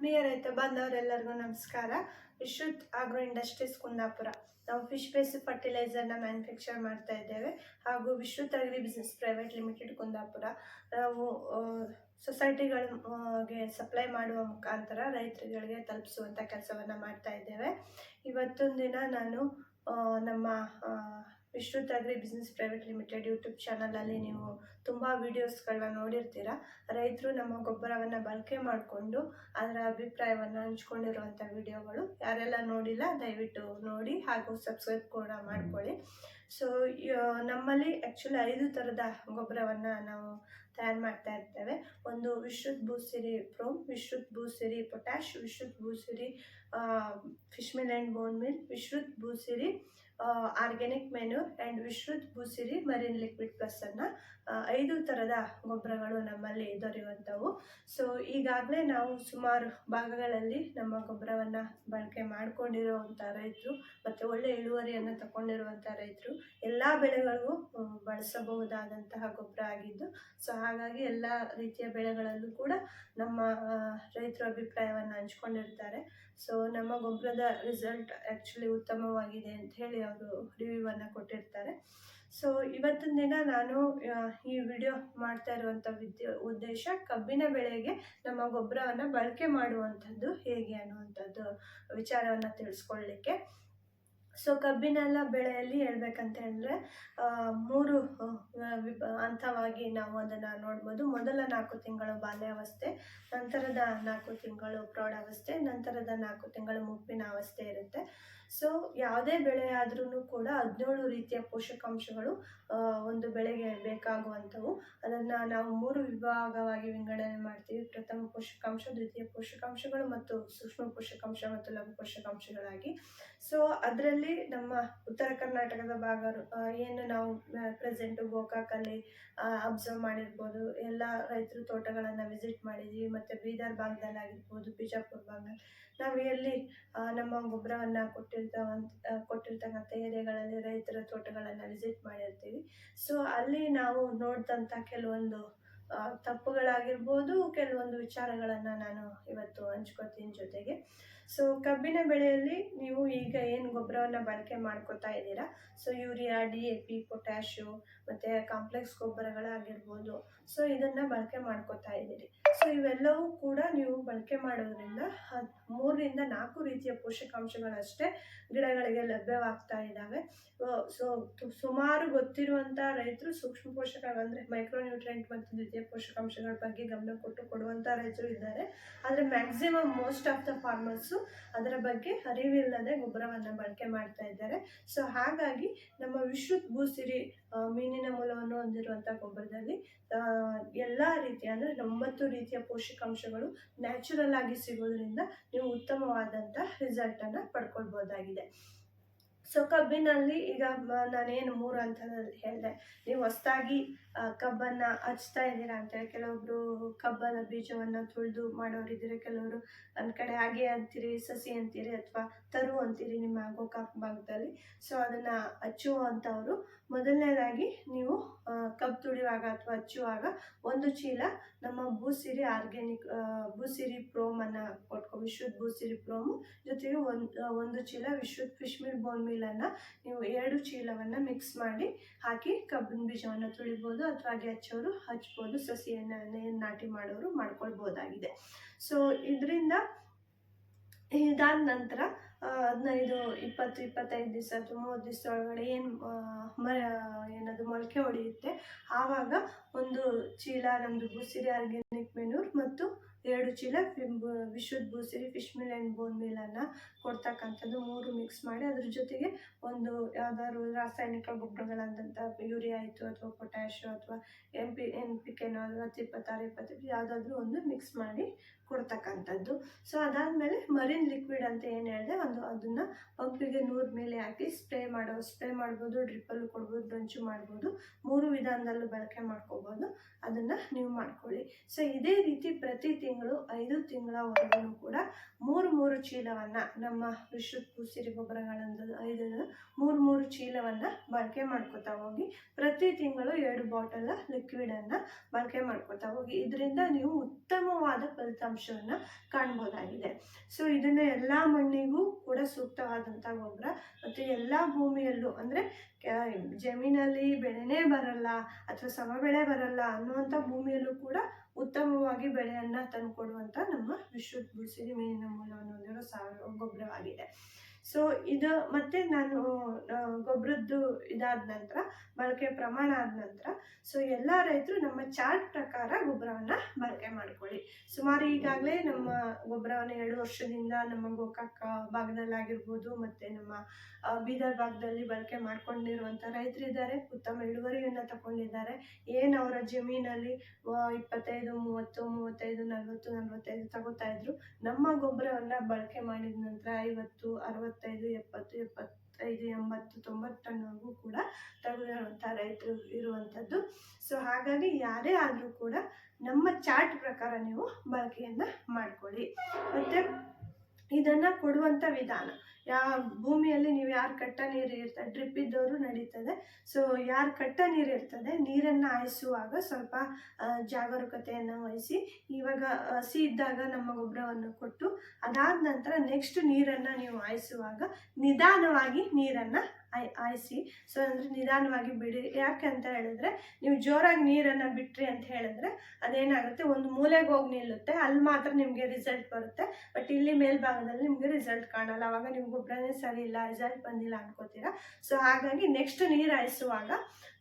ಆತ್ಮೀಯ ರೈತ ಬಾಂಧವರೆಲ್ಲರಿಗೂ ನಮಸ್ಕಾರ. ವಿಶುದ್ಧ ಆಗ್ರೋ ಇಂಡಸ್ಟ್ರೀಸ್ ಕುಂದಾಪುರ ನಾವು ಫಿಶ್ ಬೇಸ್ಡ್ ಫರ್ಟಿಲೈಸರ್ನ ಮ್ಯಾನುಫ್ಯಾಕ್ಚರ್ ಮಾಡ್ತಾ ಇದ್ದೇವೆ. ಹಾಗೂ Vishuddha agri business private limited Kundapura ನಾವು ಸೊಸೈಟಿಗಳಿಗೆ ಸಪ್ಲೈ ಮಾಡುವ ಮುಖಾಂತರ ರೈತರುಗಳಿಗೆ ತಲುಪಿಸುವಂಥ ಕೆಲಸವನ್ನು ಮಾಡ್ತಾ ಇದ್ದೇವೆ. ಇವತ್ತೊಂದು ದಿನ ನಾನು ನಮ್ಮ Vishuddha agri business private limited YouTube ಚಾನಲಲ್ಲಿ ನೀವು ತುಂಬ ವೀಡಿಯೋಸ್ಗಳನ್ನ ನೋಡಿರ್ತೀರ. ರೈತರು ನಮ್ಮ ಗೊಬ್ಬರವನ್ನು ಬಳಕೆ ಮಾಡಿಕೊಂಡು ಅದರ ಅಭಿಪ್ರಾಯವನ್ನು ಹಂಚ್ಕೊಂಡಿರುವಂಥ ವಿಡಿಯೋಗಳು. ಯಾರೆಲ್ಲ ನೋಡಿಲ್ಲ ದಯವಿಟ್ಟು ನೋಡಿ, ಹಾಗೂ ಸಬ್ಸ್ಕ್ರೈಬ್ ಕೂಡ ಮಾಡ್ಕೊಳ್ಳಿ. ಸೊ ನಮ್ಮಲ್ಲಿ ಆ್ಯಕ್ಚುಲಿ 5 ಥರದ ಗೊಬ್ಬರವನ್ನು ನಾವು ತಯಾರು ಮಾಡ್ತಾ ಇರ್ತೇವೆ. ಒಂದು Vishuddha Bhusiri PROM, Vishuddha Bhusiri potash, Vishuddha Bhusiri fish meal and bone meal, Vishuddha Bhusiri organic manure and Vishuddha Bhusiri marine liquid plus ಅನ್ನು 5 ಥರದ ಗೊಬ್ಬರಗಳು ನಮ್ಮಲ್ಲಿ ದೊರೆಯುವಂಥವು. ಸೊ ಈಗಾಗಲೇ ನಾವು ಸುಮಾರು ಭಾಗಗಳಲ್ಲಿ ನಮ್ಮ ಗೊಬ್ಬರವನ್ನು ಬಳಕೆ ಮಾಡಿಕೊಂಡಿರುವಂಥ ರೈತರು ಮತ್ತು ಒಳ್ಳೆ ಇಳುವರಿಯನ್ನು ತಗೊಂಡಿರುವಂಥ ರೈತರು ಎಲ್ಲ ಬೆಳೆಗಳಿಗೂ ಬಳಸಬಹುದಾದಂತಹ ಗೊಬ್ಬರ ಆಗಿದ್ದು, ಸೊ ಹಾಗಾಗಿ ಎಲ್ಲ ರೀತಿಯ ಬೆಳೆಗಳಲ್ಲೂ ಕೂಡ ನಮ್ಮ ರೈತರ ಅಭಿಪ್ರಾಯವನ್ನು ಹಂಚ್ಕೊಂಡಿರ್ತಾರೆ. ಸೊ ನಮ್ಮ ಗೊಬ್ಬರದ ರಿಸಲ್ಟ್ ಆ್ಯಕ್ಚುಲಿ ಉತ್ತಮವಾಗಿದೆ ಅಂತ ಹೇಳಿ ಅವರು ರಿವ್ಯೂವನ್ನು ಕೊಟ್ಟಿರ್ತಾರೆ. ಸೊ ಇವತ್ತಿನ ದಿನ ನಾನು ಈ ವಿಡಿಯೋ ಮಾಡ್ತಾ ಇರುವಂಥ ಉದ್ದೇಶ ಕಬ್ಬಿನ ಬೆಳೆಗೆ ನಮ್ಮ ಗೊಬ್ಬರವನ್ನು ಬಳಕೆ ಮಾಡುವಂಥದ್ದು ಹೇಗೆ ಅನ್ನುವಂಥದ್ದು ವಿಚಾರವನ್ನು ತಿಳಿಸ್ಕೊಳ್ಳಲಿಕ್ಕೆ. ಸೊ ಕಬ್ಬಿನೆಲ್ಲ ಬೆಳೆಯಲ್ಲಿ ಹೇಳ್ಬೇಕಂತ ಹೇಳಿದ್ರೆ 3 ಹಂತವಾಗಿ ನಾವು ಅದನ್ನು ನೋಡ್ಬೋದು. ಮೊದಲ 4 ತಿಂಗಳು ಬಾಲ್ಯಾವಸ್ಥೆ, ನಂತರದ 4 ತಿಂಗಳು ಪ್ರೌಢಾವಸ್ಥೆ, ನಂತರದ 4 ತಿಂಗಳು ಮುಪ್ಪಿನ ಅವಸ್ಥೆ ಇರುತ್ತೆ. ಸೊ ಯಾವುದೇ ಬೆಳೆ ಆದ್ರೂ ಕೂಡ 17 ರೀತಿಯ ಪೋಷಕಾಂಶಗಳು ಒಂದು ಬೆಳೆಗೆ ಬೇಕಾಗುವಂಥವು. ಅದನ್ನು ನಾವು 3 ವಿಭಾಗವಾಗಿ ವಿಂಗಡಣೆ ಮಾಡ್ತೀವಿ. ಪ್ರಥಮ ಪೋಷಕಾಂಶ, ದ್ವಿತೀಯ ಪೋಷಕಾಂಶಗಳು ಮತ್ತು ಸೂಕ್ಷ್ಮ ಪೋಷಕಾಂಶ ಮತ್ತು ಲಘು ಪೋಷಕಾಂಶಗಳಾಗಿ. ಸೊ ಅದರಲ್ಲಿ ನಮ್ಮ ಉತ್ತರ ಕರ್ನಾಟಕದ ಭಾಗ ಏನು ನಾವು ಪ್ರೆಸೆಂಟು ಗೋಕಾಕಲ್ಲಿ ಅಬ್ಸರ್ವ್ ಮಾಡಿರ್ಬೋದು, ಎಲ್ಲ ರೈತರ ತೋಟಗಳನ್ನು ವಿಸಿಟ್ ಮಾಡಿದ್ದೀವಿ. ಮತ್ತು ಬೀದರ್ ಭಾಗದಲ್ಲಿ ಆಗಿರ್ಬೋದು, ಬಿಜಾಪುರ ಭಾಗದಲ್ಲಿ ನಾವು ಎಲ್ಲಿ ನಮ್ಮ ಗೊಬ್ಬರವನ್ನು ಕೊಟ್ಟಿರ್ತಕ್ಕಂಥ ಏರಿಯಾಗಳಲ್ಲಿ ರೈತರ ತೋಟಗಳನ್ನು ವಿಸಿಟ್ ಮಾಡಿರ್ತೀವಿ. ಸೊ ಅಲ್ಲಿ ನಾವು ನೋಡಿದಂಥ ಕೆಲವೊಂದು ತಪ್ಪುಗಳಾಗಿರ್ಬೋದು, ಕೆಲವೊಂದು ವಿಚಾರಗಳನ್ನು ನಾನು ಇವತ್ತು ಹಂಚ್ಕೋತೀನಿ ಜೊತೆಗೆ. ಸೊ ಕಬ್ಬಿನ ಬೆಳೆಯಲ್ಲಿ ನೀವು ಈಗ ಏನು ಗೊಬ್ಬರವನ್ನು ಬಳಕೆ ಮಾಡ್ಕೋತಾ ಇದ್ದೀರಾ, ಸೊ ಯೂರಿಯಾ, DAP, ಪೊಟ್ಯಾಶು ಮತ್ತು ಕಾಂಪ್ಲೆಕ್ಸ್ ಗೊಬ್ಬರಗಳಾಗಿರ್ಬೋದು, ಸೊ ಇದನ್ನು ಬಳಕೆ ಮಾಡ್ಕೋತಾ ಇದ್ದೀರಿ. ಸೊ ಇವೆಲ್ಲವೂ ಕೂಡ ನೀವು ಬಳಕೆ ಮಾಡೋದ್ರಿಂದ 3 ರಿಂದ 4 ರೀತಿಯ ಪೋಷಕಾಂಶಗಳಷ್ಟೇ ಗಿಡಗಳಿಗೆ ಲಭ್ಯವಾಗ್ತಾ ಇದ್ದಾವೆ. ಸೊ ಸುಮಾರು ಗೊತ್ತಿರುವಂಥ ರೈತರು ಸೂಕ್ಷ್ಮ ಪೋಷಕ ಅಂದರೆ ಮೈಕ್ರೋನ್ಯೂಟ್ರೆಂಟ್ ಮತ್ತು ದ್ವಿತೀಯ ಪೋಷಕಾಂಶಗಳ ಬಗ್ಗೆ ಗಮನ ಕೊಡುವಂಥ ರೈತರು ಇದ್ದಾರೆ. ಆದರೆ maximum most of the farmers ಅದರ ಬಗ್ಗೆ ಅರಿವಿಲ್ಲದೆ ಗೊಬ್ಬರವನ್ನು ಬಳಕೆ ಮಾಡ್ತಾ ಇದ್ದಾರೆ. ಸೊ ಹಾಗಾಗಿ ನಮ್ಮ ವಿಶುದ್ಧ ಭೂಸಿರಿ ಮೀನಿನ ಮೂಲವನ್ನು ಹೊಂದಿರುವಂಥ ಗೊಬ್ಬರದಲ್ಲಿ ಎಲ್ಲ ರೀತಿಯ ಅಂದರೆ 90 ರೀತಿಯ ಪೋಷಕಾಂಶಗಳು ನ್ಯಾಚುರಲ್ ಆಗಿ ಸಿಗೋದ್ರಿಂದ ನೀವು ಉತ್ತಮವಾದಂಥ ರಿಸಲ್ಟನ್ನು ಪಡ್ಕೊಳ್ಬೋದಾಗಿದೆ. ಸೊ ಕಬ್ಬಿನಲ್ಲಿ ಈಗ ನಾನೇನು 3 ಹಂತದಲ್ಲಿ ಹೇಳಿದೆ. ನೀವು ಹೊಸದಾಗಿ ಕಬ್ಬನ್ನು ಹಚ್ತಾ ಇದ್ದೀರಾ ಅಂತೇಳಿ ಕೆಲವೊಬ್ರು ಕಬ್ಬನ ಬೀಜವನ್ನು ತುಳಿದು ಮಾಡೋರಿದ್ದೀರಿ, ಕೆಲವರು ನನ್ನ ಕಡೆ ಹಾಗೆ ಅಂತೀರಿ, ಸಸಿ ಅಂತೀರಿ ಅಥವಾ ತರು ಅಂತೀರಿ ನಿಮ್ಮ ಗೋಕಾಕ್ ಭಾಗದಲ್ಲಿ. ಸೊ ಅದನ್ನು ಹಚ್ಚುವಂಥವರು ಮೊದಲನೇದಾಗಿ ನೀವು ಕಬ್ಬು ತುಳಿಯುವಾಗ ಅಥವಾ ಹಚ್ಚುವಾಗ 1 ಚೀಲ ನಮ್ಮ ಭೂಸಿರಿ ಆರ್ಗ್ಯಾನಿಕ್ ಭೂಸಿರಿ ಪ್ರೋಮನ್ನು ವಿಶುದ್ಧ ಭೂಸಿರಿ ಪ್ರೋಮು ಜೊತೆಗೆ 1 ಚೀಲ ವಿಶುದ್ಧ ಫಿಶ್ ಮಿಲ್ ಬೋನ್ ಮಿಲನ್ನು ನೀವು 2 ಚೀಲವನ್ನು ಮಿಕ್ಸ್ ಮಾಡಿ ಹಾಕಿ ಕಬ್ಬಿನ ಬೀಜವನ್ನು ತುಳಿಬೋದು ಅಥವಾ ಹಾಗೆ ಹಚ್ಚೋರು ಹಚ್ಬೋದು, ಸಸಿಯನ್ನು ನಾಟಿ ಮಾಡೋರು ಮಾಡ್ಕೊಳ್ಬೋದಾಗಿದೆ. ಸೊ ಇದರಿಂದ ಇದಾದ ನಂತರ 15, 20, 25 ದಿವಸ ಅಥವಾ 30 ದಿವಸ ಒಳಗಡೆ ಏನದು ಮೊಳಕೆ ಹೊಡೆಯುತ್ತೆ. ಆವಾಗ 1 ಚೀಲ ನಮ್ಮದು ಭೂಸಿರಿ ಆರ್ಗ್ಯಾನಿಕ್ ಮೆನ್ಯೂರ್ ಮತ್ತು 2 ಚೀಲ ವಿಶುದ್ಧ ಭೂಸಿರಿ ಫಿಶ್ ಮಿಲ್ ಆ್ಯಂಡ್ ಬೋನ್ ಮಿಲನ್ನು ಕೊಡ್ತಕ್ಕಂಥದ್ದು 3 ಮಿಕ್ಸ್ ಮಾಡಿ ಅದ್ರ ಜೊತೆಗೆ ಒಂದು ಯಾವ್ದಾದ್ರು ರಾಸಾಯನಿಕ ಗೊಬ್ಬರಗಳಾದಂಥ ಯೂರಿಯಾ ಆಯಿತು ಅಥವಾ ಪೊಟ್ಯಾಶು ಅಥವಾ NPK 26 ಯಾವುದಾದ್ರೂ ಒಂದು ಮಿಕ್ಸ್ ಮಾಡಿ ಕೊಡ್ತಕ್ಕಂಥದ್ದು. ಸೊ ಅದಾದಮೇಲೆ ಮರೀನ್ ಲಿಕ್ವಿಡ್ ಅಂತ ಏನು ಹೇಳಿದೆ ಅದನ್ನು ಪಂಪಿಗೆ 100 ಮೇಲೆ ಹಾಕಿ ಸ್ಪ್ರೇ ಮಾಡ್ಬೋದು, ಡ್ರಿಪ್ಪಲ್ಲೂ ಕೊಡ್ಬೋದು, ಡ್ರಂಚು ಮಾಡ್ಬೋದು, 3 ವಿಧಾನದಲ್ಲೂ ಬಳಕೆ ಮಾಡ್ಕೋಬೋದು. ಅದನ್ನು ನೀವು ಮಾಡ್ಕೊಳ್ಳಿ. ಸೊ ಇದೇ ರೀತಿ ಪ್ರತಿ ತಿಂಗಳು 5 ತಿಂಗಳವರೆಗೂ ಕೂಡ 3 ಚೀಲವನ್ನು ನಮ್ಮ ವಿಶುದ್ಧ ಭೂಸಿರಿ ಗೊಬ್ಬರಗಳನ್ನು 3 ಚೀಲವನ್ನು ಬಳಕೆ ಮಾಡ್ಕೋತಾ ಹೋಗಿ ಪ್ರತಿ ತಿಂಗಳು 2 ಬಾಟಲ್ ಲಿಕ್ವಿಡನ್ನು ಬಳಕೆ ಮಾಡ್ಕೋತಾ ಹೋಗಿ. ಇದರಿಂದ ನೀವು ಉತ್ತಮವಾದ ಫಲಿತಾಂಶ ಫಲಿತಾಂಶವನ್ನು ಕಾಣ್ಬೋದಾಗಿದೆ. ಸೊ ಇದನ್ನ ಎಲ್ಲ ಮಣ್ಣಿಗೂ ಕೂಡ ಸೂಕ್ತವಾದಂಥ ಗೊಬ್ಬರ. ಮತ್ತು ಎಲ್ಲ ಭೂಮಿಯಲ್ಲೂ ಅಂದರೆ ಜಮೀನಲ್ಲಿ ಬೆಳೆನೇ ಬರಲ್ಲ ಅಥವಾ ಸಮಬೆಳೆ ಬರಲ್ಲ ಅನ್ನುವಂಥ ಭೂಮಿಯಲ್ಲೂ ಕೂಡ ಉತ್ತಮವಾಗಿ ಬೆಳೆಯನ್ನು ತಂದುಕೊಡುವಂಥ ನಮ್ಮ ವಿಶ್ರುತ್ ಬುಡ್ಸಿರಿ ಮೀನಿನ ಮೂಲವನ್ನು ಹೊಂದಿರೋ ಸಾವಯವ ಗೊಬ್ಬರವಾಗಿದೆ. ಸೊ ಇದು ಮತ್ತೆ ನಾನು ಗೊಬ್ಬರದ್ದು ಇದಾದ ನಂತರ ಬಳಕೆ ಪ್ರಮಾಣ ಆದ ನಂತರ ಸೊ ಎಲ್ಲ ರೈತರು ನಮ್ಮ ಚಾರ್ಟ್ ಪ್ರಕಾರ ಗೊಬ್ಬರವನ್ನು ಬಳಕೆ ಮಾಡ್ಕೊಳ್ಳಿ. ಸುಮಾರು ಈಗಾಗಲೇ ನಮ್ಮ ಗೊಬ್ಬರವನ್ನು 2 ವರ್ಷದಿಂದ ನಮ್ಮ ಗೋಕಾಕ್ ಭಾಗದಲ್ಲಾಗಿರ್ಬೋದು ಮತ್ತು ನಮ್ಮ ಬೀದರ್ ಭಾಗದಲ್ಲಿ ಬಳಕೆ ಮಾಡ್ಕೊಂಡಿರುವಂಥ ರೈತರಿದ್ದಾರೆ. ಉತ್ತಮ ಇಳುವರಿಯನ್ನು ತಗೊಂಡಿದ್ದಾರೆ. ಏನು ಅವರ ಜಮೀನಲ್ಲಿ 25, 30, 35, 40, 45 ತಗೋತಾ ಇದ್ರು, ನಮ್ಮ ಗೊಬ್ಬರವನ್ನು ಬಳಕೆ ಮಾಡಿದ ನಂತರ 50, 65, 70, 75, 80, 90 ಟನ್ವರೆಗೂ ಕೂಡ ತಗೊಂಡಿರುವಂಥ ರೈತರು ಇರುವಂಥದ್ದು. ಸೊ ಹಾಗಾಗಿ ಯಾರೇ ಆದರೂ ಕೂಡ ನಮ್ಮ ಚಾರ್ಟ್ ಪ್ರಕಾರ ನೀವು ಬಳಕೆಯನ್ನು ಮಾಡ್ಕೊಳ್ಳಿ. ಮತ್ತು ಇದನ್ನು ಕೊಡುವಂಥ ವಿಧಾನ, ಭೂಮಿಯಲ್ಲಿ ನೀವು ಯಾರು ಕಟ್ಟ ನೀರು ಇರ್ತದೆ, ಡ್ರಿಪ್ ಇದ್ದವರು ನಡೀತದೆ. ಸೊ ಯಾರು ಕಟ್ಟ ನೀರು ಇರ್ತದೆ, ನೀರನ್ನು ಹಾಯಿಸುವಾಗ ಸ್ವಲ್ಪ ಜಾಗರೂಕತೆಯನ್ನು ವಹಿಸಿ, ಇವಾಗ ಹಸಿ ಇದ್ದಾಗ ನಮ್ಮ ಗೊಬ್ಬರವನ್ನು ಕೊಟ್ಟು ಅದಾದ ನಂತರ ನೆಕ್ಸ್ಟ್ ನೀರನ್ನು ನೀವು ಹಾಯಿಸುವಾಗ ನಿಧಾನವಾಗಿ ನೀರನ್ನು ಹಾಯಿಸಿ. ಸೊ ಅಂದರೆ ನಿಧಾನವಾಗಿ ಬಿಡಿ. ಯಾಕೆ ಅಂತ ಹೇಳಿದ್ರೆ, ನೀವು ಜೋರಾಗಿ ನೀರನ್ನು ಬಿಟ್ರಿ ಅಂತ ಹೇಳಿದ್ರೆ ಅದೇನಾಗುತ್ತೆ, ಒಂದು ಮೂಲೆಗೆ ಹೋಗಿ ನಿಲ್ಲುತ್ತೆ, ಅಲ್ಲಿ ಮಾತ್ರ ನಿಮಗೆ ರಿಸಲ್ಟ್ ಬರುತ್ತೆ. ಬಟ್ ಇಲ್ಲಿ ಮೇಲ್ಭಾಗದಲ್ಲಿ ನಿಮಗೆ ರಿಸಲ್ಟ್ ಕಾಣಲ್ಲ. ಅವಾಗ ನಿಮ್ಮ ಗೊಬ್ಬರನೇ ಸರಿ ಇಲ್ಲ, ರಿಸಲ್ಟ್ ಬಂದಿಲ್ಲ ಅನ್ಕೋತೀರಾ. ಸೊ ಹಾಗಾಗಿ ನೆಕ್ಸ್ಟ್ ನೀರು ಹಾಯಿಸುವಾಗ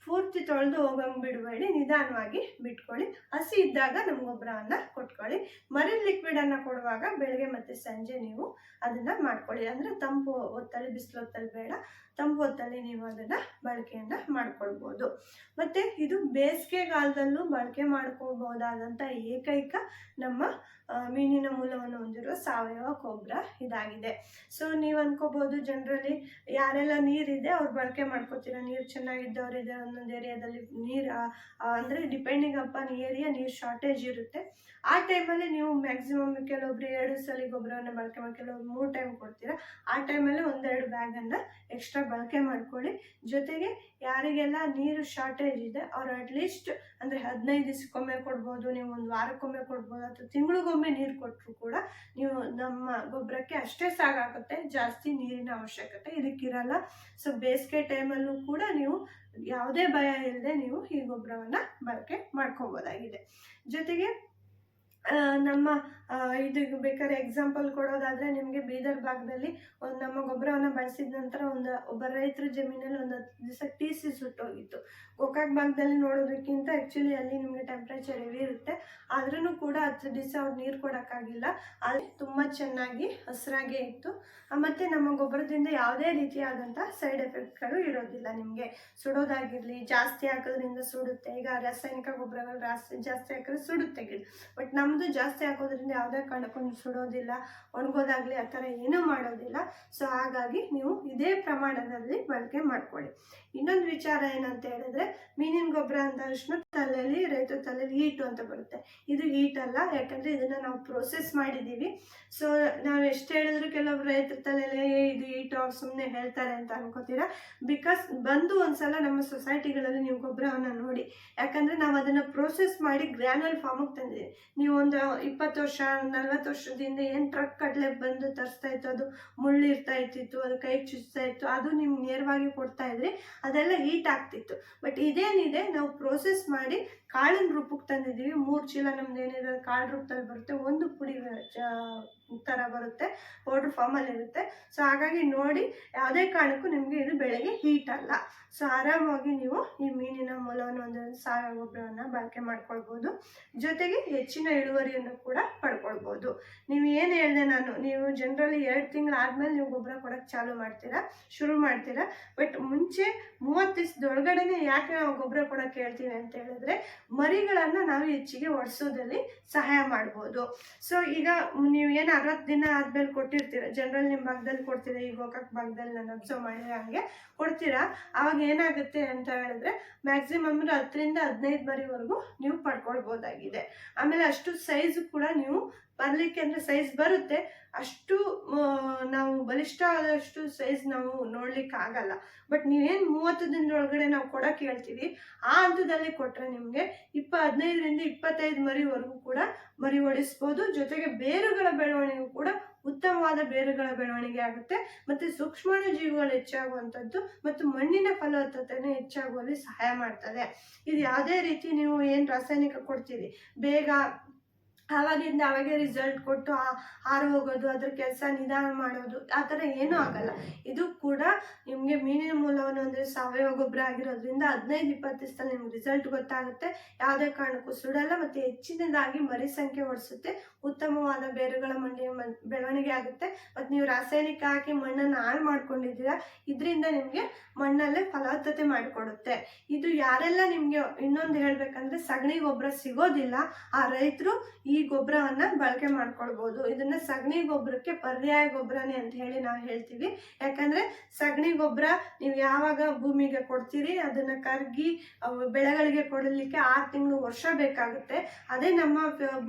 ಪೂರ್ತಿ ತೊಳೆದು ಹೋಗಂಗೆ ಬಿಡಬೇಡಿ, ನಿಧಾನವಾಗಿ ಬಿಟ್ಕೊಳ್ಳಿ. ಹಸಿ ಇದ್ದಾಗ ನಮ್ಮ ಗೊಬ್ಬರವನ್ನು ಕೊಟ್ಕೊಳ್ಳಿ. ಮರಿನ್ ಲಿಕ್ವಿಡನ್ನು ಕೊಡುವಾಗ ಬೆಳಗ್ಗೆ ಮತ್ತು ಸಂಜೆ ನೀವು ಅದನ್ನು ಮಾಡ್ಕೊಳ್ಳಿ. ಅಂದರೆ ತಂಪು ಹೊತ್ತಲ್ಲಿ, ಬಿಸಿಲು ಹೊತ್ತಲ್ಲಿ ಬೇಡ, ತಂಪು ಹೊತ್ತಲ್ಲಿ ನೀವು ಅದನ್ನು ಬಳಕೆಯನ್ನು ಮಾಡ್ಕೊಳ್ಬೋದು. ಮತ್ತು ಇದು ಬೇಸಿಗೆಗಾಲದಲ್ಲೂ ಬಳಕೆ ಮಾಡ್ಕೋಬಹುದಾದಂಥ ಏಕೈಕ ನಮ್ಮ ಮೀನಿನ ಮೂಲವನ್ನು ಹೊಂದಿರುವ ಸಾವಯವ ಗೊಬ್ಬರ ಇದಾಗಿದೆ. ಸೊ ನೀವು ಅನ್ಕೋಬೋದು, ಜನರಲಿ ಯಾರೆಲ್ಲ ನೀರಿದೆ ಅವ್ರು ಬಳಕೆ ಮಾಡ್ಕೋತೀರ, ನೀರು ಚೆನ್ನಾಗಿದ್ದವರಿದೆ, ಒಂದೊಂದು ಏರಿಯಾದಲ್ಲಿ ನೀರು ಅಂದರೆ ಡಿಪೆಂಡಿಂಗ್ ಅಪಾನ್ ಏರಿಯಾ ನೀರು ಶಾರ್ಟೇಜ್ ಇರುತ್ತೆ. ಆ ಟೈಮಲ್ಲಿ ನೀವು ಮ್ಯಾಕ್ಸಿಮಮ್ ಕೆಲವೊಬ್ರು 2 ಸಲ ಗೊಬ್ಬರವನ್ನು ಬಳಕೆ ಮಾಡಿ, ಕೆಲವೊಬ್ರು 3 ಟೈಮ್ ಕೊಡ್ತೀರಾ. ಆ ಟೈಮಲ್ಲಿ 1-2 ಬ್ಯಾಗನ್ನು ಎಕ್ಸ್ಟ್ರಾ ಬಳಕೆ ಮಾಡ್ಕೊಳ್ಳಿ. ಜೊತೆಗೆ ಯಾರಿಗೆಲ್ಲ ನೀರು ಶಾರ್ಟೇಜ್ ಇದೆ ಅವರು ಅಟ್ಲೀಸ್ಟ್ ಅಂದರೆ 15 ದಿವಸಕ್ಕೊಮ್ಮೆ ಕೊಡ್ಬೋದು, ನೀವು 1 ವಾರಕ್ಕೊಮ್ಮೆ ಕೊಡ್ಬೋದು, ಅಥವಾ ತಿಂಗಳಿಗೊಮ್ಮೆ ನೀರು ಕೊಟ್ಟರು ಕೂಡ ನೀವು ನಮ್ಮ ಗೊಬ್ಬರಕ್ಕೆ ಅಷ್ಟೇ ಸಾಕಾಗುತ್ತೆ. ಜಾಸ್ತಿ ನೀರಿನ ಅವಶ್ಯಕತೆ ಇದಕ್ಕಿರಲ್ಲ. ಸೊ ಬೇಸಿಗೆ ಟೈಮಲ್ಲೂ ಕೂಡ ನೀವು ಯಾವುದೇ ಭಯ ಇಲ್ಲದೆ ನೀವು ಈ ಗೊಬ್ಬರವನ್ನು ಬಳಕೆ ಮಾಡ್ಕೋಬೋದಾಗಿದೆ. ಜೊತೆಗೆ ನಮ್ಮ ಇದು ಬೇಕಾದ್ರೆ ಎಕ್ಸಾಂಪಲ್ ಕೊಡೋದಾದರೆ, ನಿಮಗೆ ಬೀದರ್ ಭಾಗದಲ್ಲಿ ಒಂದು ನಮ್ಮ ಗೊಬ್ಬರವನ್ನು ಬಳಸಿದ ನಂತರ ಒಬ್ಬ ರೈತರ ಜಮೀನಲ್ಲಿ 10 ದಿವಸ TC ಸುಟ್ಟೋಗಿತ್ತು. ಗೋಕಾಕ್ ಭಾಗದಲ್ಲಿ ನೋಡೋದಕ್ಕಿಂತ ಆ್ಯಕ್ಚುಲಿ ಅಲ್ಲಿ ನಿಮಗೆ ಟೆಂಪ್ರೇಚರ್ ಹೆವಿ ಇರುತ್ತೆ. ಆದ್ರೂ ಕೂಡ 10 ದಿವಸ ಅವ್ರು ನೀರು ಕೊಡೋಕ್ಕಾಗಿಲ್ಲ. ಅಲ್ಲಿ ತುಂಬ ಚೆನ್ನಾಗಿ ಹಸಿರಾಗೇ ಇತ್ತು. ಮತ್ತು ನಮ್ಮ ಗೊಬ್ಬರದಿಂದ ಯಾವುದೇ ರೀತಿಯಾದಂಥ ಸೈಡ್ ಎಫೆಕ್ಟ್ಗಳು ಇರೋದಿಲ್ಲ. ನಿಮಗೆ ಸುಡೋದಾಗಿರಲಿ, ಜಾಸ್ತಿ ಹಾಕೋದ್ರಿಂದ ಸುಡುತ್ತೆ. ಈಗ ರಾಸಾಯನಿಕ ಗೊಬ್ಬರಗಳು ಜಾಸ್ತಿ ಹಾಕಿದ್ರೆ ಸುಡುತ್ತೆ ಗಿಡ. ಬಟ್ ನಮ್ಮದು ಜಾಸ್ತಿ ಹಾಕೋದ್ರಿಂದ ಯಾವುದೇ ಕಾರಣಕ್ಕೂ ಸುಡೋದಿಲ್ಲ, ಒಣಗೋದಾಗಲಿ ಆ ಥರ ಏನೂ ಮಾಡೋದಿಲ್ಲ. ಸೊ ಹಾಗಾಗಿ ನೀವು ಇದೇ ಪ್ರಮಾಣದಲ್ಲಿ ಬಳಕೆ ಮಾಡ್ಕೊಳ್ಳಿ. ಇನ್ನೊಂದು ವಿಚಾರ ಏನಂತ ಹೇಳಿದ್ರೆ, ಮೀನಿನ ಗೊಬ್ಬರ ಅಂದ ತಕ್ಷಣ ರೈತರ ತಲೆಯಲ್ಲಿ ಹೀಟು ಅಂತ ಬರುತ್ತೆ. ಇದು ಹೀಟ್ ಅಲ್ಲ, ಯಾಕಂದರೆ ಇದನ್ನು ನಾವು ಪ್ರೋಸೆಸ್ ಮಾಡಿದ್ದೀವಿ. ಸೊ ನಾವು ಎಷ್ಟು ಹೇಳಿದ್ರು ಕೆಲವೊಬ್ರು ರೈತರ ತಲೆಯಲ್ಲಿ ಇದು ಹೀಟು, ಅವ್ರು ಸುಮ್ಮನೆ ಹೇಳ್ತಾರೆ ಅಂತ ಅನ್ಕೋತೀರಾ. ಬಿಕಾಸ್ ಬಂದು ಒಂದ್ಸಲ ನಮ್ಮ ಸೊಸೈಟಿಗಳಲ್ಲಿ ನೀವು ಗೊಬ್ಬರವನ್ನು ನೋಡಿ, ಯಾಕಂದರೆ ನಾವು ಅದನ್ನು ಪ್ರೋಸೆಸ್ ಮಾಡಿ ಗ್ರ್ಯಾನ್ಯುಲ್ ಫಾರ್ಮಿಗೆ ತಂದಿದ್ದೀವಿ. ನೀವು ಒಂದು 20 ವರ್ಷ 40 ವರ್ಷದಿಂದ ಏನು ಟ್ರಕ್ ಕಡಲೆ ಬಂದು ತರಿಸ್ತಾ ಇತ್ತು, ಅದು ಮುಳ್ಳು ಇರ್ತಾ ಇತ್ತಿತ್ತು, ಅದು ಕೈಗೆ ಚುಚ್ತಾ ಇತ್ತು, ಅದು ನಿಮ್ಗೆ ನೇರವಾಗಿ ಕೊಡ್ತಾ ಇದ್ರಿ, ಅದೆಲ್ಲ ಹೀಟ್ ಆಗ್ತಿತ್ತು. ಬಟ್ ಇದೇನಿದೆ, ನಾವು ಪ್ರೋಸೆಸ್ ಮಾಡಿ ಕಾಳಿನ ರೂಪಕ್ಕೆ ತಂದಿದ್ದೀವಿ. 3 ಚೀಲ ನಮ್ದು ಏನಿದೆ ಕಾಳು ರೂಪದಲ್ಲಿ ಬರುತ್ತೆ, 1 ಪುಡಿ ಥರ ಬರುತ್ತೆ, ಪೌಡ್ರ್ ಫಾರ್ಮಲ್ಲಿ ಇರುತ್ತೆ. ಸೊ ಹಾಗಾಗಿ ನೋಡಿ, ಯಾವುದೇ ಕಾರಣಕ್ಕೂ ನಿಮಗೆ ಇದು ಬೆಳೆಗೆ ಹೀಟ್ ಅಲ್ಲ. ಸೊ ಆರಾಮಾಗಿ ನೀವು ಈ ಮೀನಿನ ಮೂಲವನ್ನು ಒಂದು ಸಾವಯವ ಗೊಬ್ಬರವನ್ನು ಬಳಕೆ ಮಾಡ್ಕೊಳ್ಬೋದು. ಜೊತೆಗೆ ಹೆಚ್ಚಿನ ಇಳುವರಿಯನ್ನು ಕೂಡ ಪಡ್ಕೊಳ್ಬೋದು. ನೀವು ಏನು ಹೇಳಿದೆ ನಾನು, ನೀವು ಜನರಲಿ 2 ತಿಂಗಳಾದ್ಮೇಲೆ ನೀವು ಗೊಬ್ಬರ ಕೊಡೋಕ್ಕೆ ಶುರು ಮಾಡ್ತೀರಾ. ಬಟ್ ಮುಂಚೆ 30 ದಿವಸದೊಳಗಡೆನೆ ಯಾಕೆ ನಾವು ಗೊಬ್ಬರ ಕೊಡೋಕ್ಕೆ ಹೇಳ್ತೀವಿ ಅಂತ ಹೇಳಿದ್ರೆ, ಮರಿಗಳನ್ನು ನಾವು ಹೆಚ್ಚಿಗೆ ಒಡಿಸೋದ್ರಲ್ಲಿ ಸಹಾಯ ಮಾಡ್ಬೋದು. ಸೊ ಈಗ ನೀವು ಏನು 60 ದಿನ ಆದ್ಮೇಲೆ ಕೊಟ್ಟಿರ್ತೀರ, ಜನರಲ್ ನಿಮ್ಮ ಭಾಗದಲ್ಲಿ ಕೊಡ್ತೀರಾ, ಈ ಗೋಕಾಕ್ ಭಾಗದಲ್ಲಿ ನಾನು ಅಬ್ಸರ್ವ್ ಮಾಡಿದ್ರೆ ಹಂಗೆ ಕೊಡ್ತೀರಾ. ಆವಾಗ ಏನಾಗುತ್ತೆ ಅಂತ ಹೇಳಿದ್ರೆ, ಮ್ಯಾಕ್ಸಿಮಮ್ 10 ರಿಂದ 15 ಮರಿವರೆಗೂ ನೀವು ಪಡ್ಕೊಳ್ಬೋದಾಗಿದೆ. ಆಮೇಲೆ ಅಷ್ಟು ಸೈಜ್ ಕೂಡ ನೀವು ಬರಲಿಕ್ಕೆ ಅಂದರೆ ಸೈಜ್ ಬರುತ್ತೆ, ಅಷ್ಟು ನಾವು ಬಲಿಷ್ಠ ಆದಷ್ಟು ಸೈಜ್ ನಾವು ನೋಡ್ಲಿಕ್ಕೆ ಆಗಲ್ಲ. ಬಟ್ ನೀವೇನು 30 ದಿನದೊಳಗಡೆ ನಾವು ಕೊಡೋಕೆ ಹೇಳ್ತೀವಿ ಆ ಹಂತದಲ್ಲಿ ಕೊಟ್ಟರೆ ನಿಮಗೆ 15ರಿಂದ 25 ಮರಿವರೆಗೂ ಕೂಡ ಮರಿ ಹೊಡಿಸ್ಬೋದು. ಜೊತೆಗೆ ಬೇರುಗಳ ಬೆಳವಣಿಗೆ ಕೂಡ ಉತ್ತಮವಾದ ಬೇರುಗಳ ಬೆಳವಣಿಗೆ ಆಗುತ್ತೆ, ಮತ್ತು ಸೂಕ್ಷ್ಮಾಣು ಜೀವಿಗಳು ಹೆಚ್ಚಾಗುವಂಥದ್ದು ಮತ್ತು ಮಣ್ಣಿನ ಫಲವತ್ತತೆಯನ್ನು ಹೆಚ್ಚಾಗುವಲ್ಲಿ ಸಹಾಯ ಮಾಡ್ತದೆ. ಇದು ಯಾವುದೇ ರೀತಿ ನೀವು ಏನು ರಾಸಾಯನಿಕ ಕೊಡ್ತೀರಿ ಬೇಗ ಆವಾಗಿಂದ ಅವಾಗೆ ರಿಸಲ್ಟ್ ಕೊಟ್ಟು ಹಾರು ಹೋಗೋದು, ಅದ್ರ ಕೆಲಸ ನಿಧಾನ ಮಾಡೋದು, ಆ ಥರ ಏನೂ ಆಗಲ್ಲ. ಇದು ಕೂಡ ನಿಮಗೆ ಮೀನಿನ ಮೂಲವನ್ನು ಅಂದರೆ ಸಾವಯವ ಗೊಬ್ಬರ ಆಗಿರೋದ್ರಿಂದ 15-20 ದಿವಸದಲ್ಲಿ ನಿಮ್ಗೆ ರಿಸಲ್ಟ್ ಗೊತ್ತಾಗುತ್ತೆ. ಯಾವುದೇ ಕಾರಣಕ್ಕೂ ಸುಡಲ್ಲ, ಮತ್ತು ಹೆಚ್ಚಿನದಾಗಿ ಮರಿ ಸಂಖ್ಯೆ ಓಡಿಸುತ್ತೆ, ಉತ್ತಮವಾದ ಬೇರುಗಳ ಬೆಳವಣಿಗೆ ಆಗುತ್ತೆ. ಮತ್ತು ನೀವು ರಾಸಾಯನಿಕ ಹಾಕಿ ಮಣ್ಣನ್ನು ಹಾಳು ಮಾಡ್ಕೊಂಡಿದ್ದೀರಾ, ಇದರಿಂದ ನಿಮಗೆ ಮಣ್ಣಲ್ಲೇ ಫಲವತ್ತತೆ ಮಾಡಿಕೊಡುತ್ತೆ. ಇದು ಯಾರೆಲ್ಲ ನಿಮಗೆ ಇನ್ನೊಂದು ಹೇಳ್ಬೇಕಂದ್ರೆ ಸಗಣಿ ಗೊಬ್ಬರ ಸಿಗೋದಿಲ್ಲ ಆ ರೈತರು ಈ ಗೊಬ್ಬರವನ್ನ ಬಳಕೆ ಮಾಡ್ಕೊಳ್ಬಹುದು. ಇದನ್ನ ಸಗಣಿ ಗೊಬ್ಬರಕ್ಕೆ ಪರ್ಯಾಯ ಗೊಬ್ಬರನೇ ಅಂತ ಹೇಳಿ ನಾವು ಹೇಳ್ತೀವಿ. ಯಾಕಂದ್ರೆ ಸಗಣಿ ಗೊಬ್ಬರ ನೀವು ಯಾವಾಗ ಭೂಮಿಗೆ ಕೊಡ್ತೀರಿ ಅದನ್ನ ಕರ್ಗಿ ಬೆಳೆಗಳಿಗೆ ಕೊಡಲಿಕ್ಕೆ 6 ತಿಂಗಳು ವರ್ಷ ಬೇಕಾಗುತ್ತೆ. ಅದೇ ನಮ್ಮ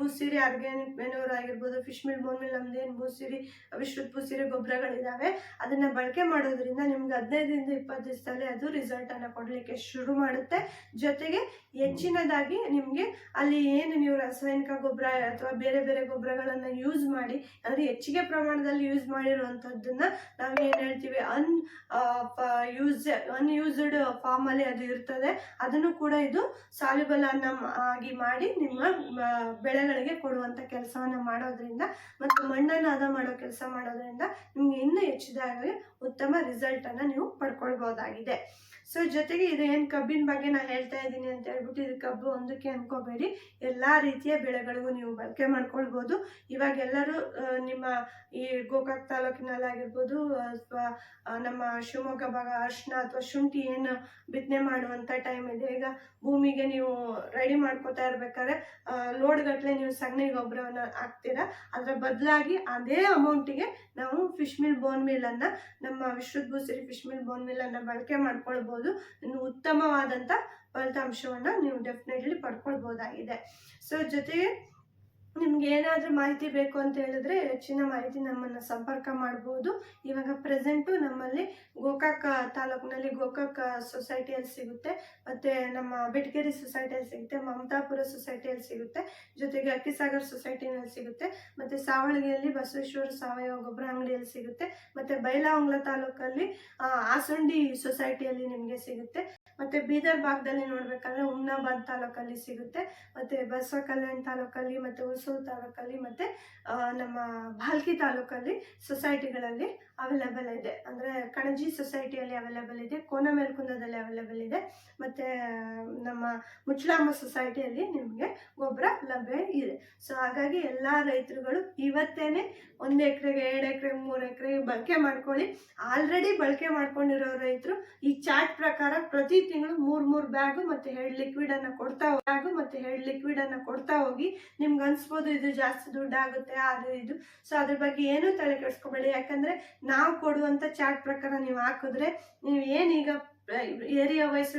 ಭೂಸಿರಿ ಆರ್ಗ್ಯಾನಿಕ್ ಮೆನ್ಯೂರ್ ಆಗಿರ್ಬೋದು, ಫಿಶ್ ಮಿಲ್, ಬೋನ್ ಮಿಲ್, ನಮ್ದೇನು ಭೂಸಿರಿ ವಿಶ್ರುತ್ ಭೂಸಿರಿ ಗೊಬ್ಬರಗಳಿದಾವೆ ಅದನ್ನ ಬಳಕೆ ಮಾಡೋದ್ರಿಂದ ನಿಮ್ಗೆ 15ರಿಂದ 20 ದಿವಸದಲ್ಲಿ ಅದು ರಿಸಲ್ಟ್ ಅನ್ನ ಕೊಡ್ಲಿಕ್ಕೆ ಶುರು ಮಾಡುತ್ತೆ. ಜೊತೆಗೆ ಹೆಚ್ಚಿನದಾಗಿ ನಿಮ್ಗೆ ಅಲ್ಲಿ ಏನು ನೀವು ರಾಸಾಯನಿಕ ಗೊಬ್ಬರ ಅಥವಾ ಬೇರೆ ಬೇರೆ ಗೊಬ್ಬರಗಳನ್ನ ಯೂಸ್ ಮಾಡಿ ಅಂದ್ರೆ ಹೆಚ್ಚಿಗೆ ಪ್ರಮಾಣದಲ್ಲಿ ಯೂಸ್ ಮಾಡಿರುವಂತದ್ದನ್ನ ನಾವು ಏನ್ ಹೇಳ್ತೀವಿ ಅನ್ಯೂಸ್ಡ್ ಫಾರ್ಮ್ ಅಲ್ಲಿ ಅದು ಇರ್ತದೆ, ಅದನ್ನು ಕೂಡ ಇದು ಸಾಲ್ಯುಬಲ್ ಆಗಿ ಮಾಡಿ ನಿಮ್ಮ ಬೆಳೆಗಳಿಗೆ ಕೊಡುವಂತ ಕೆಲಸವನ್ನ ಮಾಡೋದ್ರಿಂದ ಮತ್ತು ಮಣ್ಣನ್ನು ಹದ ಮಾಡೋ ಕೆಲಸ ಮಾಡೋದ್ರಿಂದ ನಿಮ್ಗೆ ಇನ್ನೂ ಹೆಚ್ಚಿದಾಗಿ ಉತ್ತಮ ರಿಸಲ್ಟ್ ಅನ್ನ ನೀವು ಪಡ್ಕೊಳ್ಬಹುದಾಗಿದೆ. ಸೊ ಜೊತೆಗೆ ಇದು ಏನು ಕಬ್ಬಿನ ಬಗ್ಗೆ ನಾನು ಹೇಳ್ತಾ ಇದ್ದೀನಿ ಅಂತ ಹೇಳ್ಬಿಟ್ಟು ಇದು ಕಬ್ಬು ಒಂದಕ್ಕೆ ಅನ್ಕೋಬೇಡಿ, ಎಲ್ಲ ರೀತಿಯ ಬೆಳೆಗಳಿಗೂ ನೀವು ಬಳಕೆ ಮಾಡ್ಕೊಳ್ಬೋದು. ಇವಾಗ ಎಲ್ಲರೂ ನಿಮ್ಮ ಈ ಗೋಕಾಕ್ ತಾಲೂಕಿನಲ್ಲಾಗಿರ್ಬೋದು ಅಥವಾ ನಮ್ಮ ಶಿವಮೊಗ್ಗ ಭಾಗ ಅರ್ಶಿನ ಅಥವಾ ಶುಂಠಿ ಏನು ಬಿತ್ತನೆ ಮಾಡುವಂಥ ಟೈಮ್ ಇದೆ, ಈಗ ಭೂಮಿಗೆ ನೀವು ರೆಡಿ ಮಾಡ್ಕೋತಾ ಇರ್ಬೇಕಾದ್ರೆ ಲೋಡ್ಗಟ್ಟಲೆ ನೀವು ಸಗಣಿ ಗೊಬ್ಬರವನ್ನು ಹಾಕ್ತೀರಾ, ಅದರ ಬದಲಾಗಿ ಅದೇ ಅಮೌಂಟಿಗೆ ನಾವು ಫಿಶ್ ಮಿಲ್, ಬೋನ್ ಮಿಲ್ಲನ್ನು ನಮ್ಮ ವಿಶ್ರುತ್ ಭೂಸಿರಿ ಫಿಶ್ ಮಿಲ್, ಬೋನ್ ಮಿಲ್ಲನ್ನು ಬಳಕೆ ಮಾಡ್ಕೊಳ್ಬೋದು. ಇನ್ನು ಉತ್ತಮವಾದಂಥ ಫಲಿತಾಂಶವನ್ನು ನೀವು ಡೆಫಿನೆಟ್ಲಿ ಪಡ್ಕೊಳ್ಬೋದಾಗಿದೆ. ಸೊ ಜೊತೆಗೆ ನಿಮ್ಗೆ ಏನಾದರೂ ಮಾಹಿತಿ ಬೇಕು ಅಂತ ಹೇಳಿದ್ರೆ ಹೆಚ್ಚಿನ ಮಾಹಿತಿ ನಮ್ಮನ್ನು ಸಂಪರ್ಕ ಮಾಡ್ಬೋದು. ಇವಾಗ ಪ್ರೆಸೆಂಟು ನಮ್ಮಲ್ಲಿ ಗೋಕಾಕ್ ತಾಲೂಕಿನಲ್ಲಿ ಗೋಕಾಕ್ ಸೊಸೈಟಿಯಲ್ಲಿ ಸಿಗುತ್ತೆ, ಮತ್ತು ನಮ್ಮ ಬೆಟಗೇರಿ ಸೊಸೈಟಿಯಲ್ಲಿ ಸಿಗುತ್ತೆ, ಮಮತಾಪುರ ಸೊಸೈಟಿಯಲ್ಲಿ ಸಿಗುತ್ತೆ, ಜೊತೆಗೆ ಅಕ್ಕಿಸಾಗರ್ ಸೊಸೈಟಿನಲ್ಲಿ ಸಿಗುತ್ತೆ, ಮತ್ತು ಸಾವಳಗಿಯಲ್ಲಿ ಬಸವೇಶ್ವರ ಸಾವಯವ ಗೊಬ್ಬರ ಅಂಗಡಿಯಲ್ಲಿ ಸಿಗುತ್ತೆ, ಮತ್ತು ಬೈಲಹೊಂಗಲ ತಾಲೂಕಲ್ಲಿ ಆಸುಂಡಿ ಸೊಸೈಟಿಯಲ್ಲಿ ನಿಮಗೆ ಸಿಗುತ್ತೆ, ಮತ್ತು ಬೀದರ್ ಭಾಗದಲ್ಲಿ ನೋಡ್ಬೇಕಂದ್ರೆ ಹುಮ್ನಾಬಾದ್ ತಾಲೂಕಲ್ಲಿ ಸಿಗುತ್ತೆ, ಮತ್ತು ಬಸವ ಕಲ್ಯಾಣ ತಾಲೂಕಲ್ಲಿ, ಮತ್ತು ಹುಲ್ಸೂರು ತಾಲೂಕಲ್ಲಿ, ಮತ್ತು ನಮ್ಮ ಭಾಲ್ಕಿ ತಾಲೂಕಲ್ಲಿ ಸೊಸೈಟಿಗಳಲ್ಲಿ ಅವೈಲೇಬಲ್ ಇದೆ. ಅಂದರೆ ಕಣಜಿ ಸೊಸೈಟಿಯಲ್ಲಿ ಅವೈಲೇಬಲ್ ಇದೆ, ಕೋನಮೇಲ್ಕುಂದದಲ್ಲಿ ಅವೈಲೇಬಲ್ ಇದೆ, ಮತ್ತು ನಮ್ಮ ಮುಚ್ಚಲಾಮ ಸೊಸೈಟಿಯಲ್ಲಿ ನಿಮಗೆ ಗೊಬ್ಬರ ಲಭ್ಯ ಇದೆ. ಸೊ ಹಾಗಾಗಿ ಎಲ್ಲ ರೈತರುಗಳು ಇವತ್ತೇನೆ 1 ಎಕರೆಗೆ 2 ಎಕರೆಗೆ 3 ಎಕರೆಗೆ ಬಳಕೆ ಮಾಡ್ಕೊಳ್ಳಿ. ಆಲ್ರೆಡಿ ಬಳಕೆ ಮಾಡ್ಕೊಂಡಿರೋ ರೈತರು ಈ ಚಾರ್ಟ್ ಪ್ರಕಾರ ಪ್ರತಿ ತಿಂಗಳು 3 ಬ್ಯಾಗು ಮತ್ತು ಹೆಡ್ ಲಿಕ್ವಿಡ್ ಅನ್ನ ಕೊಡ್ತಾ ಹೋಗಿ ನಿಮ್ಗೆ ಅನ್ಸ್ಬೋದು ಇದು ಜಾಸ್ತಿ ದುಡ್ಡು ಆಗುತ್ತೆ ಅದು ಇದು. ಸೊ ಅದ್ರ ಬಗ್ಗೆ ಏನೂ ತಲೆ ಕೆಡಿಸ್ಕೋಬೇಡಿ, ಯಾಕಂದ್ರೆ ನಾವು ಕೊಡುವಂತ ಚಾರ್ಟ್ ಪ್ರಕಾರ ನೀವು ಹಾಕಿದ್ರೆ ನೀವು ಏನೀಗ ಏರಿಯಾ ವೈಸ್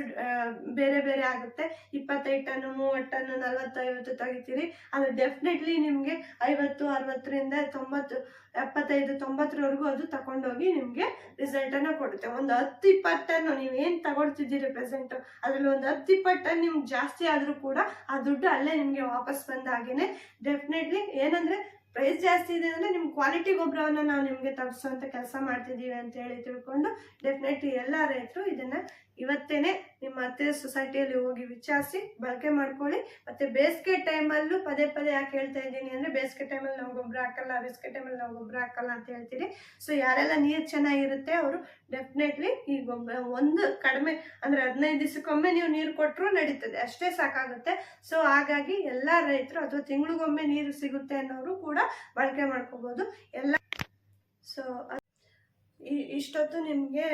ಬೇರೆ ಬೇರೆ ಆಗುತ್ತೆ. 25 ಟನ್ನು 30 ಟನ್ನು 40-50 ತೆಗಿತೀರಿ, ಅದು ಡೆಫಿನೆಟ್ಲಿ ನಿಮಗೆ 50, 60ರಿಂದ 90, 75, 90ರವರೆಗೂ ಅದು ತಗೊಂಡೋಗಿ ನಿಮಗೆ ರಿಸಲ್ಟ್ ಅನ್ನ ಕೊಡುತ್ತೆ. ಒಂದು 10-20 ಟನ್ನು ನೀವೇನು ತಗೊಳ್ತಿದ್ದೀರಿ ಪ್ರೆಸೆಂಟ್ ಅದ್ರಲ್ಲಿ ಒಂದು 10-20 ಟನ್ ನಿಮ್ಗೆ ಜಾಸ್ತಿ ಆದ್ರೂ ಕೂಡ ಆ ದುಡ್ಡು ಅಲ್ಲೇ ನಿಮ್ಗೆ ವಾಪಸ್ ಬಂದಾಗೇನೆ. ಡೆಫಿನೆಟ್ಲಿ ಏನಂದ್ರೆ ಪ್ರೈಸ್ ಜಾಸ್ತಿ ಇದೆ ಅಂದರೆ ನಿಮ್ಮ ಕ್ವಾಲಿಟಿ ಗೊಬ್ಬರವನ್ನು ನಾವು ನಿಮಗೆ ತರಿಸುವಂಥ ಕೆಲಸ ಮಾಡ್ತಿದ್ದೀವಿ ಅಂತ ಹೇಳಿ ತಿಳ್ಕೊಂಡು ಡೆಫಿನೆಟ್ಲಿ ಎಲ್ಲ ರೈತರು ಇದನ್ನು ಇವತ್ತೇನೆ ನಿಮ್ಮ ಹತ್ತಿರ ಸೊಸೈಟಿಯಲ್ಲಿ ಹೋಗಿ ವಿಚಾರಿಸಿ ಬಳಕೆ ಮಾಡ್ಕೊಳ್ಳಿ. ಮತ್ತು ಬೇಸಿಗೆ ಟೈಮಲ್ಲೂ ಪದೇ ಯಾಕೆ ಹೇಳ್ತಾ ಇದ್ದೀನಿ ಅಂದರೆ ಬೇಸಿಗೆ ಟೈಮಲ್ಲಿ ನಾವು ಗೊಬ್ಬರ ಹಾಕಲ್ಲ ಅಂತ ಹೇಳ್ತೀರಿ. ಸೊ ಯಾರೆಲ್ಲ ನೀರು ಚೆನ್ನಾಗಿರುತ್ತೆ ಅವರು ಡೆಫಿನೆಟ್ಲಿ ಈ ಗೊಬ್ಬರ ಒಂದು ಕಡಿಮೆ ಅಂದರೆ 15 ದಿವಸಕ್ಕೊಮ್ಮೆ ನೀವು ನೀರು ಕೊಟ್ಟರು ನಡೀತದೆ, ಅಷ್ಟೇ ಸಾಕಾಗುತ್ತೆ. ಸೊ ಹಾಗಾಗಿ ಎಲ್ಲ ರೈತರು ಅಥವಾ ತಿಂಗಳಿಗೊಮ್ಮೆ ನೀರು ಸಿಗುತ್ತೆ ಅನ್ನೋರು ಕೂಡ ಬಳಕೆ ಮಾಡ್ಕೋಬೋದು ಎಲ್ಲ. ಸೊ ಇಷ್ಟೊತ್ತು ನಿಮಗೆ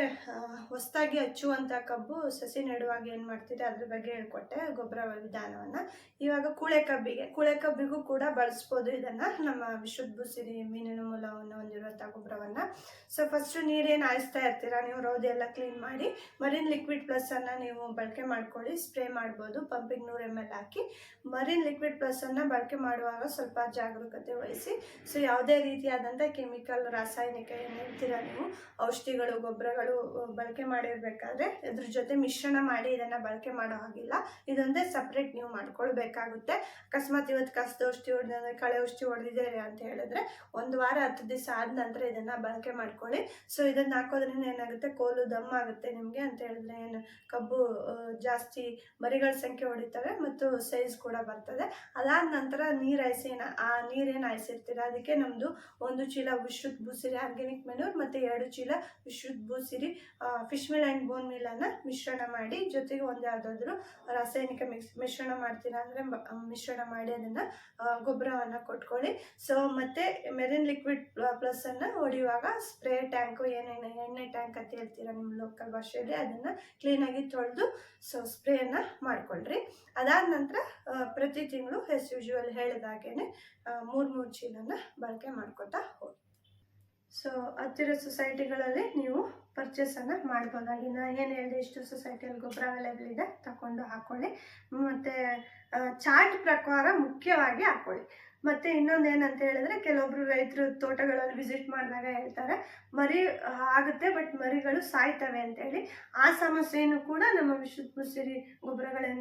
ಹೊಸದಾಗಿ ಹಚ್ಚುವಂಥ ಕಬ್ಬು ಸಸಿ ನೆಡುವಾಗ ಏನು ಮಾಡ್ತೀರಿ ಅದ್ರ ಬಗ್ಗೆ ಹೇಳ್ಕೊಟ್ಟೆ, ಗೊಬ್ಬರ ವಿಧಾನವನ್ನು. ಇವಾಗ ಕೂಳೆ ಕಬ್ಬಿಗೂ ಕೂಡ ಬಳಸ್ಬೋದು ಇದನ್ನು, ನಮ್ಮ ವಿಶುದ್ಧ ಬುಸಿರಿ ಮೀನಿನ ಮೂಲವನ್ನು ಹೊಂದಿರುವಂಥ ಗೊಬ್ಬರವನ್ನು. ಸೊ ಫಸ್ಟು ನೀರೇನು ಹಾಯಿಸ್ತಾ ಇರ್ತೀರಾ ನೀವು, ರೌದಿ ಎಲ್ಲ ಕ್ಲೀನ್ ಮಾಡಿ ಮರಿನ್ ಲಿಕ್ವಿಡ್ ಪ್ಲಸ್ಸನ್ನು ನೀವು ಬಳಕೆ ಮಾಡ್ಕೊಳ್ಳಿ. ಸ್ಪ್ರೇ ಮಾಡ್ಬೋದು, ಪಂಪಿಗೆ 100 ml ಹಾಕಿ. ಮರಿನ್ ಲಿಕ್ವಿಡ್ ಪ್ಲಸ್ಸನ್ನು ಬಳಕೆ ಮಾಡುವಾಗ ಸ್ವಲ್ಪ ಜಾಗರೂಕತೆ ವಹಿಸಿ. ಸೊ ಯಾವುದೇ ರೀತಿಯಾದಂಥ ಕೆಮಿಕಲ್, ರಾಸಾಯನಿಕ ಏನು ಹೇಳ್ತೀರಾ ನೀವು, ಔಷಧಿಗಳು, ಗೊಬ್ಬರಗಳು ಬಳಕೆ ಮಾಡಿರಬೇಕಾದ್ರೆ ಇದ್ರ ಜೊತೆ ಮಿಶ್ರಣ ಮಾಡಿ ಇದನ್ನು ಬಳಕೆ ಮಾಡೋ ಹಾಗಿಲ್ಲ. ಇದೊಂದೇ ಸಪ್ರೇಟ್ ನೀವು ಮಾಡ್ಕೊಳ್ಬೇಕಾಗುತ್ತೆ. ಅಕಸ್ಮಾತ್ ಇವತ್ತು ಕಸದ ಔಷಧಿ ಹೊಡೆದ್ರೆ, ಕಳೆ ಔಷಧಿ ಹೊಡೆದಿದ್ದೀರಿ ಅಂತ ಹೇಳಿದ್ರೆ 1 ವಾರ 10 ದಿವಸ ಆದ ನಂತರ ಇದನ್ನು ಬಳಕೆ ಮಾಡ್ಕೊಳ್ಳಿ. ಸೊ ಇದನ್ನು ಹಾಕೋದ್ರಿಂದ ಏನಾಗುತ್ತೆ, ಕೋಲು ದಮ್ ಆಗುತ್ತೆ ನಿಮಗೆ ಅಂತ ಹೇಳಿದ್ರೆ, ಏನು ಕಬ್ಬು ಜಾಸ್ತಿ ಮರಿಗಳ ಸಂಖ್ಯೆ ಹೊಡಿತವೆ ಮತ್ತು ಸೈಜ್ ಕೂಡ ಬರ್ತದೆ. ಅದಾದ ನಂತರ ನೀರು ಆ ನೀರೇನು ಹಾಯಿಸಿರ್ತೀರ ಅದಕ್ಕೆ ನಮ್ಮದು 1 ಚೀಲ ವಿಶುದ್ಧ ಬುಸಿರಿ ಆರ್ಗ್ಯಾನಿಕ್ ಮೆನ್ಯೂರ್ ಮತ್ತು 2 ಚೀಲ ವಿಶುದ್ಧ ಬುಸಿರಿ ಫಿಶ್ ಮಿಲ್ ಆ್ಯಂಡ್ ಬೋನ್ ಮಿಲ್ಲನ್ನು ಮಿಶ್ರಣ ಮಾಡಿ, ಜೊತೆಗೆ ಒಂದು ಯಾವುದಾದ್ರೂ ರಾಸಾಯನಿಕ ಮಿಶ್ರಣ ಮಾಡ್ತೀರಾ ಅಂದರೆ ಮಿಶ್ರಣ ಮಾಡಿ ಅದನ್ನು ಗೊಬ್ಬರವನ್ನು ಕೊಟ್ಕೊಳ್ಳಿ. ಸೊ ಮತ್ತು ಮೆರಿನ್ ಲಿಕ್ವಿಡ್ ಪ್ಲಸ್ಸನ್ನು ಹೊಡೆಯುವಾಗ ಸ್ಪ್ರೇ ಟ್ಯಾಂಕು, ಏನೇನು ಎಣ್ಣೆ ಟ್ಯಾಂಕ್ ಅಂತ ಹೇಳ್ತೀರಾ ನಿಮ್ಮ ಲೋಕಲ್ ಭಾಷೆಯಲ್ಲಿ, ಅದನ್ನು ಕ್ಲೀನಾಗಿ ತೊಳೆದು ಸೊ ಸ್ಪ್ರೇಯನ್ನು ಮಾಡಿಕೊಳ್ಳ್ರಿ. ಅದಾದ ನಂತರ ಪ್ರತಿ ತಿಂಗಳು ಎಸ್ ಯೂಶುವಲ್ ಹೇಳಿದಾಗೇ 3 ಚೀಲನ ಬಳಕೆ ಮಾಡ್ಕೊತಾ ಹೋಗಿ. ಸೊ ಹತ್ತಿರ ಸೊಸೈಟಿಗಳಲ್ಲಿ ನೀವು ಪರ್ಚೇಸನ್ನು ಮಾಡ್ಬೋದಾಗಿ. ನಾನು ಏನು ಹೇಳಿದೆ, ಇಷ್ಟು ಸೊಸೈಟಿಯಲ್ಲಿ ಗೊಬ್ಬರ ಅವೈಲೇಬಲ್ ಇದೆ, ತಗೊಂಡು ಹಾಕ್ಕೊಳ್ಳಿ. ಮತ್ತು ಚಾರ್ಟ್ ಪ್ರಕಾರ ಮುಖ್ಯವಾಗಿ ಹಾಕ್ಕೊಳ್ಳಿ. ಮತ್ತು ಇನ್ನೊಂದು ಏನಂತ ಹೇಳಿದ್ರೆ, ಕೆಲವೊಬ್ರು ರೈತರು ತೋಟಗಳಲ್ಲಿ ವಿಸಿಟ್ ಮಾಡಿದಾಗ ಹೇಳ್ತಾರೆ ಮರಿ ಆಗುತ್ತೆ ಬಟ್ ಮರಿಗಳು ಸಾಯ್ತವೆ ಅಂತೇಳಿ. ಆ ಸಮಸ್ಯೆಯನ್ನು ಕೂಡ ನಮ್ಮ ವಿಶುದ್ಧ ಬುಸಿರಿ ಗೊಬ್ಬರಗಳಲ್ಲಿ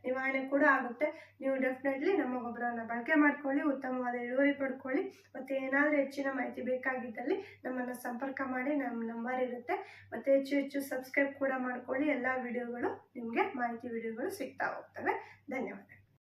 ನಿವಾರಣೆ ಕೂಡ ಆಗುತ್ತೆ. ನೀವು ಡೆಫಿನೆಟ್ಲಿ ನಮ್ಮ ಗೊಬ್ಬರವನ್ನು ಬಳಕೆ ಮಾಡ್ಕೊಳ್ಳಿ, ಉತ್ತಮವಾದ ಇಳುವರಿ ಪಡ್ಕೊಳ್ಳಿ. ಮತ್ತು ಏನಾದರೂ ಹೆಚ್ಚಿನ ಮಾಹಿತಿ ಬೇಕಾಗಿದ್ದಲ್ಲಿ ನಮ್ಮನ್ನು ಸಂಪರ್ಕ ಮಾಡಿ, ನಮ್ಮ ನಂಬರ್ ಇರುತ್ತೆ. ಮತ್ತು ಹೆಚ್ಚು ಸಬ್ಸ್ಕ್ರೈಬ್ ಕೂಡ ಮಾಡ್ಕೊಳ್ಳಿ. ಎಲ್ಲ ವಿಡಿಯೋಗಳು ನಿಮಗೆ ಮಾಹಿತಿ ವಿಡಿಯೋಗಳು ಸಿಗ್ತಾ ಹೋಗ್ತವೆ. ಧನ್ಯವಾದ.